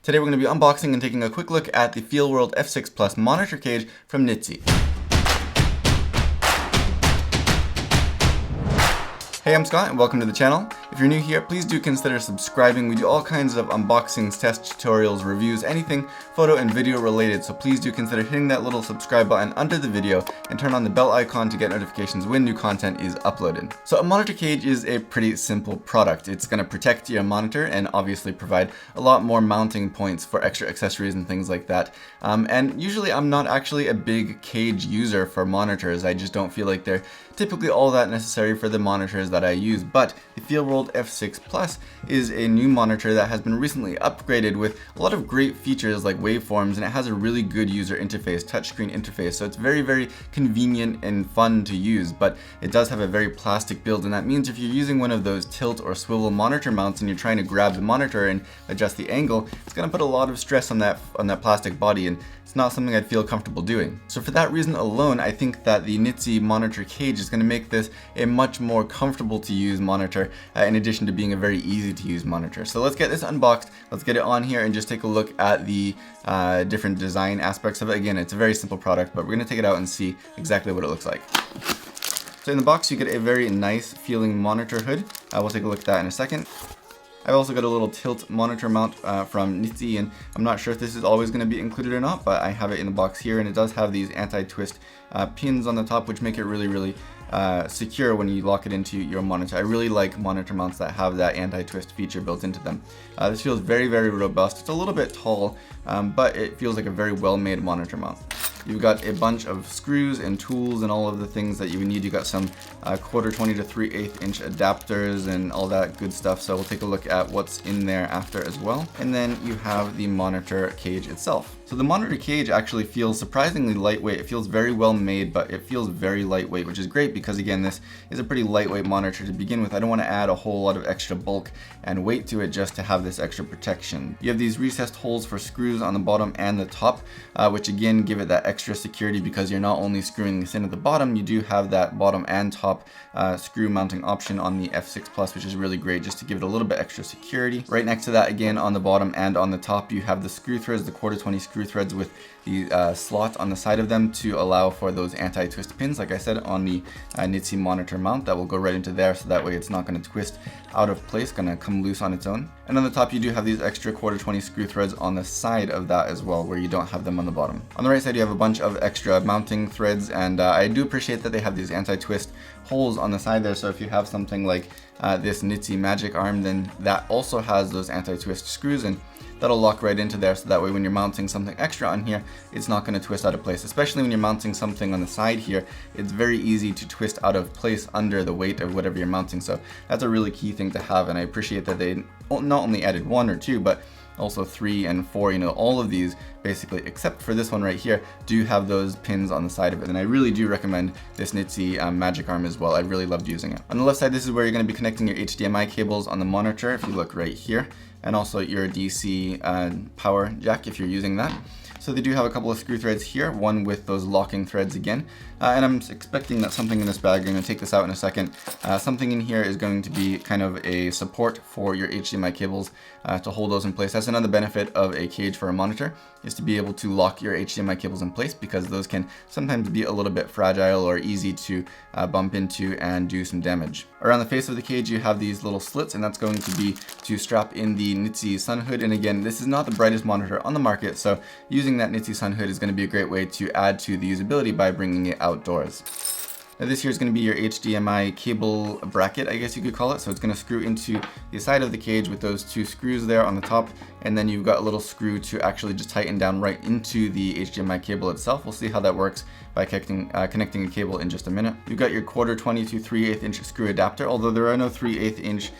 Today we're going to be unboxing and taking a quick look at the Feelworld F6 Plus monitor cage from Nitze. Hey, I'm Scott and welcome to the channel. If you're new here, please do consider subscribing. We do all kinds of unboxings, tests, tutorials, reviews, anything photo and video related, so please do consider hitting that little subscribe button under the video and turn on the bell icon to get notifications when new content is uploaded. So a monitor cage is a pretty simple product. It's going to protect your monitor and obviously provide a lot more mounting points for extra accessories and things like that. And usually I'm not actually a big cage user for monitors. I just don't feel like they're typically all that necessary for the monitors that I use, but the Feelworld F6 Plus is a new monitor that has been recently upgraded with a lot of great features like waveforms, and it has a really good user interface, touchscreen interface, so it's very, very convenient and fun to use, but it does have a very plastic build, and that means if you're using one of those tilt or swivel monitor mounts and you're trying to grab the monitor and adjust the angle, it's going to put a lot of stress on that plastic body, and it's not something I'd feel comfortable doing. So for that reason alone, I think that the Nitze monitor cage is going to make this a much more comfortable to use monitor, in addition to being a very easy to use monitor. So let's get this unboxed, let's get it on here and just take a look at the different design aspects of it. Again, it's a very simple product, but we're going to take it out and see exactly what it looks like. So in the box you get a very nice feeling monitor hood. We'll take a look at that in a second. I've also got a little tilt monitor mount from Nitze, and I'm not sure if this is always going to be included or not, but I have it in the box here, and it does have these anti-twist pins on the top, which make it really, really secure when you lock it into your monitor. I really like monitor mounts that have that anti-twist feature built into them. This feels very, very robust. It's a little bit tall, but it feels like a very well-made monitor mount. You've got a bunch of screws and tools and all of the things that you would need. You got some 1/4 20 to 3/8 inch adapters and all that good stuff. So we'll take a look at what's in there after as well. And then you have the monitor cage itself. So the monitor cage actually feels surprisingly lightweight. It feels very well made, but it feels very lightweight, which is great because again, this is a pretty lightweight monitor to begin with. I don't want to add a whole lot of extra bulk and weight to it just to have this extra protection. You have these recessed holes for screws on the bottom and the top, which again give it that extra security because you're not only screwing this in at the bottom, you do have that bottom and top screw mounting option on the F6 Plus, which is really great just to give it a little bit extra security. Right next to that, again on the bottom and on the top, you have the screw threads, the 1/4 20 screw threads with the slot on the side of them to allow for those anti-twist pins, like I said, on the Nitze monitor mount that will go right into there, so that way it's not going to twist out of place, going to come loose on its own. And on the top you do have these extra 1/4 20 screw threads on the side of that as well, where you don't have them on the bottom. On the right side you have a bunch of extra mounting threads, and I do appreciate that they have these anti-twist holes on the side there, so if you have something like this Nitze magic arm, then that also has those anti-twist screws, and that'll lock right into there, so that way when you're mounting something extra on here, it's not going to twist out of place. Especially when you're mounting something on the side here, it's very easy to twist out of place under the weight of whatever you're mounting. So that's a really key thing to have, and I appreciate that they not only added 1 or 2, but also 3 and 4, all of these basically, except for this one right here, do have those pins on the side of it. And I really do recommend this Nitze magic arm as well. I really loved using it. On the left side, this is where you're going to be connecting your HDMI cables on the monitor, if you look right here, and also your DC power jack if you're using that. So they do have a couple of screw threads here, one with those locking threads again. And I'm expecting that something in this bag, I'm going to take this out in a second, something in here is going to be kind of a support for your HDMI cables to hold those in place. That's another benefit of a cage for a monitor, is to be able to lock your HDMI cables in place, because those can sometimes be a little bit fragile or easy to bump into and do some damage. Around the face of the cage you have these little slits, and that's going to be to strap in the Nitze sun hood. And again, this is not the brightest monitor on the market, so using that Nitze sun hood is going to be a great way to add to the usability by bringing it outdoors. Now this here is going to be your HDMI cable bracket, I guess you could call it. So it's going to screw into the side of the cage with those 2 screws there on the top, and then you've got a little screw to actually just tighten down right into the HDMI cable itself. We'll see how that works by connecting a cable in just a minute. You've got your 1/4 20 to 3/8 inch screw adapter, although there are no 3/8 inch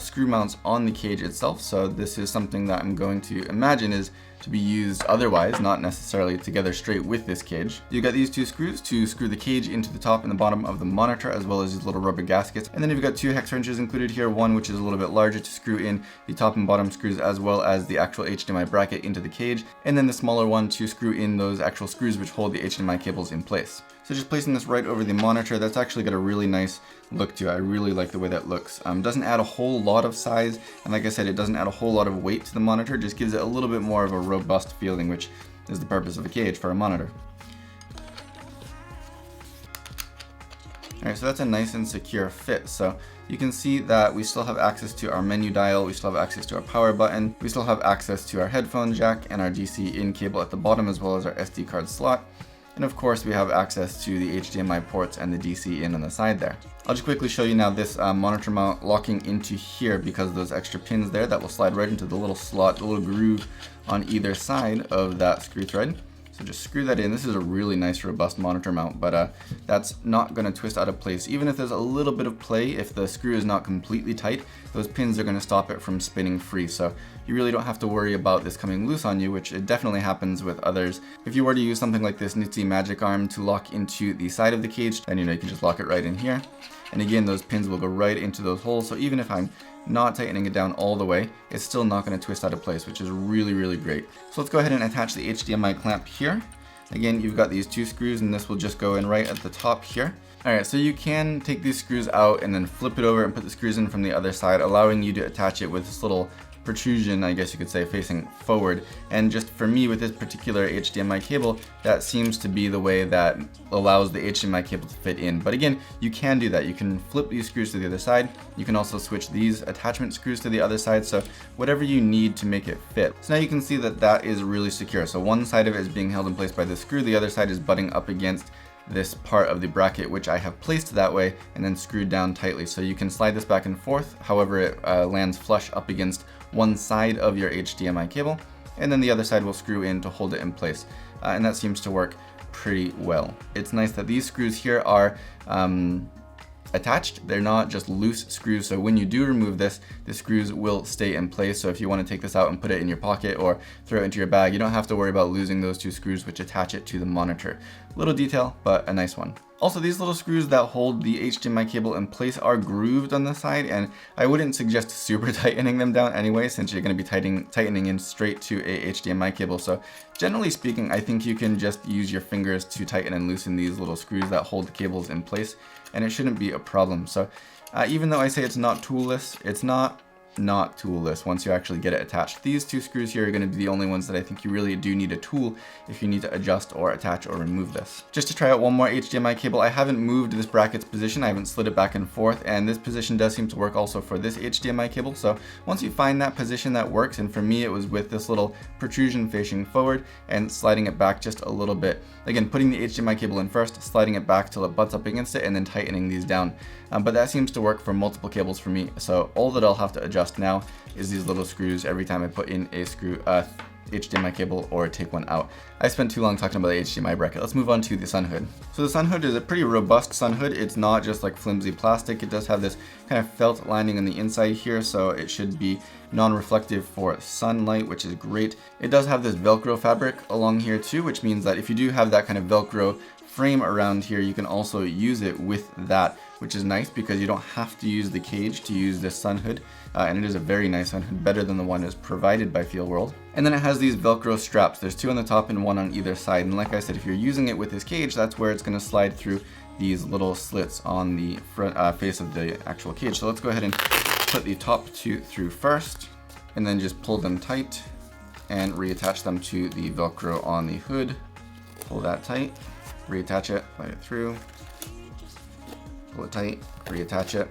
screw mounts on the cage itself, so this is something that I'm going to imagine is to be used otherwise, not necessarily together straight with this cage. You've got these 2 screws to screw the cage into the top and the bottom of the monitor, as well as these little rubber gaskets. And then you've got 2 hex wrenches included here, one which is a little bit larger to screw in the top and bottom screws, as well as the actual HDMI bracket into the cage, and then the smaller one to screw in those actual screws which hold the HDMI cables in place. So just placing this right over the monitor, that's actually got a really nice look to it. I really like the way that looks. Doesn't add a whole lot of size, and like I said, it doesn't add a whole lot of weight to the monitor, just gives it a little bit more of a robust feeling, which is the purpose of a cage for a monitor. Alright, so that's a nice and secure fit. So you can see that we still have access to our menu dial, we still have access to our power button, we still have access to our headphone jack and our DC in cable at the bottom, as well as our SD card slot. And of course we have access to the HDMI ports and the DC in on the side there. I'll just quickly show you now this monitor mount locking into here because of those extra pins there that will slide right into the little slot, the little groove on either side of that screw thread. So just screw that in. This is a really nice robust monitor mount, but that's not going to twist out of place. Even if there's a little bit of play, if the screw is not completely tight, those pins are going to stop it from spinning free. So you really don't have to worry about this coming loose on you, which it definitely happens with others. If you were to use something like this Nitze magic arm to lock into the side of the cage, then you can just lock it right in here. And again, those pins will go right into those holes. So even if I'm not tightening it down all the way, it's still not going to twist out of place, which is really, really great. So let's go ahead and attach the HDMI clamp here. Again, you've got these two screws and this will just go in right at the top here. Alright, so you can take these screws out and then flip it over and put the screws in from the other side, allowing you to attach it with this little protrusion, I guess you could say, facing forward. And just for me, with this particular HDMI cable, that seems to be the way that allows the HDMI cable to fit in. But again, you can do that. You can flip these screws to the other side. You can also switch these attachment screws to the other side, so whatever you need to make it fit. So now you can see that that is really secure. So one side of it is being held in place by the screw, the other side is butting up against this part of the bracket, which I have placed that way and then screwed down tightly. So you can slide this back and forth, however it lands flush up against one side of your HDMI cable, and then the other side will screw in to hold it in place. And that seems to work pretty well. It's nice that these screws here are attached. They're not just loose screws, so when you do remove this, the screws will stay in place. So if you want to take this out and put it in your pocket or throw it into your bag, you don't have to worry about losing those two screws which attach it to the monitor. Little detail, but a nice one. Also, these little screws that hold the HDMI cable in place are grooved on the side, and I wouldn't suggest super tightening them down anyway, since you're going to be tightening in straight to a HDMI cable. So generally speaking, I think you can just use your fingers to tighten and loosen these little screws that hold the cables in place, and it shouldn't be a problem. So even though I say it's not toolless, it's not toolless once you actually get it attached. These two screws here are going to be the only ones that I think you really do need a tool if you need to adjust or attach or remove this. Just to try out one more HDMI cable, I haven't moved this bracket's position, I haven't slid it back and forth, and this position does seem to work also for this HDMI cable. So once you find that position that works, and for me it was with this little protrusion facing forward and sliding it back just a little bit. Again, putting the HDMI cable in first, sliding it back till it butts up against it, and then tightening these down. But that seems to work for multiple cables for me. So all that I'll have to adjust now is these little screws every time I put in a HDMI cable or take one out. I spent too long talking about the HDMI bracket. Let's move on to the sun hood. So the sun hood is a pretty robust sun hood. It's not just like flimsy plastic. It does have this kind of felt lining on the inside here, so it should be non-reflective for sunlight, which is great. It does have this Velcro fabric along here too, which means that if you do have that kind of Velcro frame around here, you can also use it with that, which is nice because you don't have to use the cage to use this sun hood. And it is a very nice sun hood, better than the one that's provided by Feelworld. And then it has these Velcro straps. There's two on the top and one on either side. And like I said, if you're using it with this cage, that's where it's going to slide through these little slits on the front face of the actual cage. So let's go ahead and put the top two through first, and then just pull them tight and reattach them to the Velcro on the hood. Pull that tight, reattach it, slide it through, pull it tight, reattach it.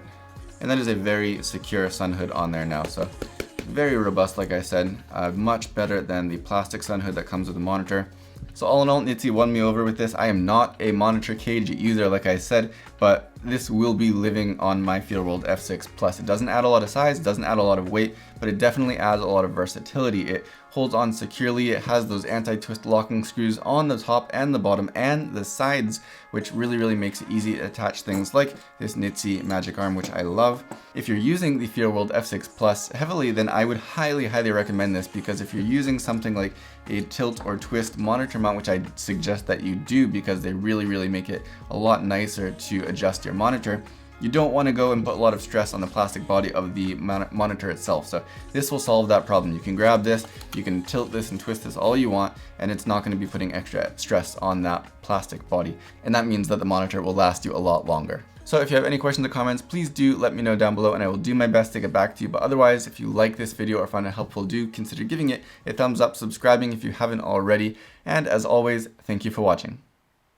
And that is a very secure sun hood on there now. So very robust, like I said, much better than the plastic sun hood that comes with the monitor. So all in all, Nitze won me over with this. I am not a monitor cage user, like I said, but this will be living on my Feelworld F6 Plus. It doesn't add a lot of size, it doesn't add a lot of weight, but it definitely adds a lot of versatility. It holds on securely, it has those anti-twist locking screws on the top and the bottom and the sides, which really makes it easy to attach things like this Nitze magic arm, which I love. If you're using the Feelworld F6 Plus heavily, then I would highly recommend this, because if you're using something like a tilt or twist monitor mount, which I suggest that you do because they really make it a lot nicer to adjust your monitor, you don't want to go and put a lot of stress on the plastic body of the monitor itself. So this will solve that problem. You can grab this, you can tilt this and twist this all you want, and it's not going to be putting extra stress on that plastic body. And that means that the monitor will last you a lot longer. So if you have any questions or comments, please do let me know down below and I will do my best to get back to you. But otherwise, if you like this video or find it helpful, do consider giving it a thumbs up, subscribing if you haven't already. And as always, thank you for watching.